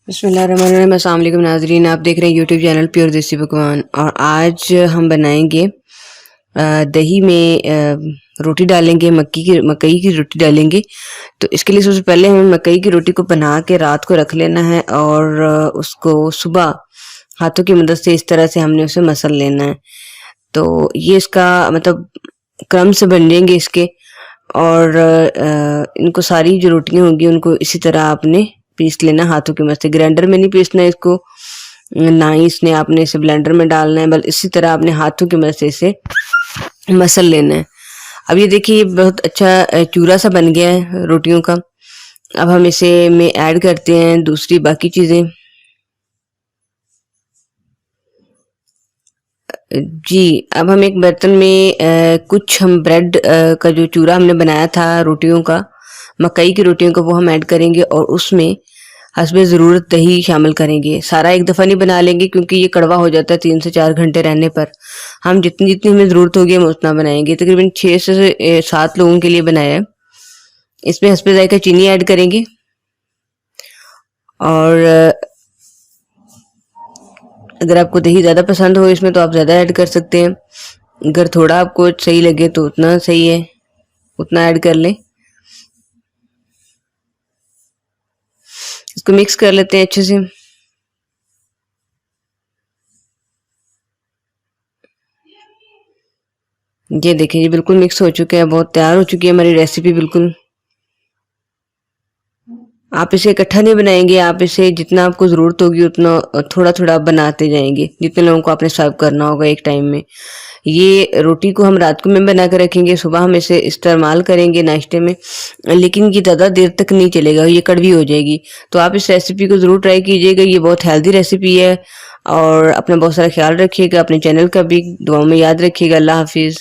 बिस्मिल्लाहिर्रहमानिर्रहीम। अस्सलाम वालेकुम नाज़रीन, आप देख रहे हैं यूट्यूब चैनल प्योर देसी पकवान। और आज हम बनाएंगे दही में रोटी डालेंगे, मकई की रोटी डालेंगे। तो इसके लिए सबसे पहले हमें मकई की रोटी को बना के रात को रख लेना है और उसको सुबह हाथों की मदद से इस तरह से हमने उसे मसल लेना है। तो ये इसका मतलब क्रम से बन जाएंगे इसके। और इनको सारी जो रोटियां होंगी उनको इसी तरह आपने पीस लेना हाथों की मदद से। ग्राइंडर में नहीं पीसना है इसको, ना ही इसने आपने इसे ब्लेंडर में डालना है, बल्कि इसी तरह आपने हाथों की मदद से इसे मसल लेना है। अब ये देखिए, ये बहुत अच्छा चूरा सा बन गया है रोटियों का। अब हम इसे में ऐड करते हैं दूसरी बाकी चीजें। जी, अब हम एक बर्तन में कुछ हम ब्रेड का जो चूरा हमने बनाया था रोटियों का, मकई की रोटियों का, वो हम ऐड करेंगे और उसमें हस्बे ज़रूरत दही शामिल करेंगे। सारा एक दफ़ा नहीं बना लेंगे क्योंकि ये कड़वा हो जाता है 3 से 4 घंटे रहने पर। हम जितनी जितनी हमें ज़रूरत होगी हम उतना बनाएंगे। तकरीबन 6 से 7 लोगों के लिए बनाया है। इसमें हस्बे ज़ायक़ा चीनी ऐड करेंगे और अगर आपको दही ज़्यादा पसंद हो इसमें तो आप ज़्यादा ऐड कर सकते हैं। अगर थोड़ा आपको सही लगे तो उतना सही है, उतना ऐड कर लें। इसको मिक्स कर लेते हैं अच्छे से। ये देखिए, ये बिल्कुल मिक्स हो चुके हैं, बहुत तैयार हो चुकी है हमारी रेसिपी बिल्कुल। आप इसे इकट्ठा नहीं बनाएंगे, आप इसे जितना आपको ज़रूरत होगी उतना थोड़ा थोड़ा बनाते जाएंगे, जितने लोगों को आपने सर्व करना होगा एक टाइम में। ये रोटी को हम रात को में बना कर रखेंगे, सुबह हम इसे इस्तेमाल करेंगे नाश्ते में, लेकिन ये ज़्यादा देर तक नहीं चलेगा, ये कड़वी हो जाएगी। तो आप इस रेसिपी को ज़रूर ट्राई कीजिएगा, ये बहुत हेल्दी रेसिपी है। और अपना बहुत सारा ख्याल रखिएगा, अपने चैनल का भी दुआओं में याद रखिएगा। अल्लाह हाफिज़।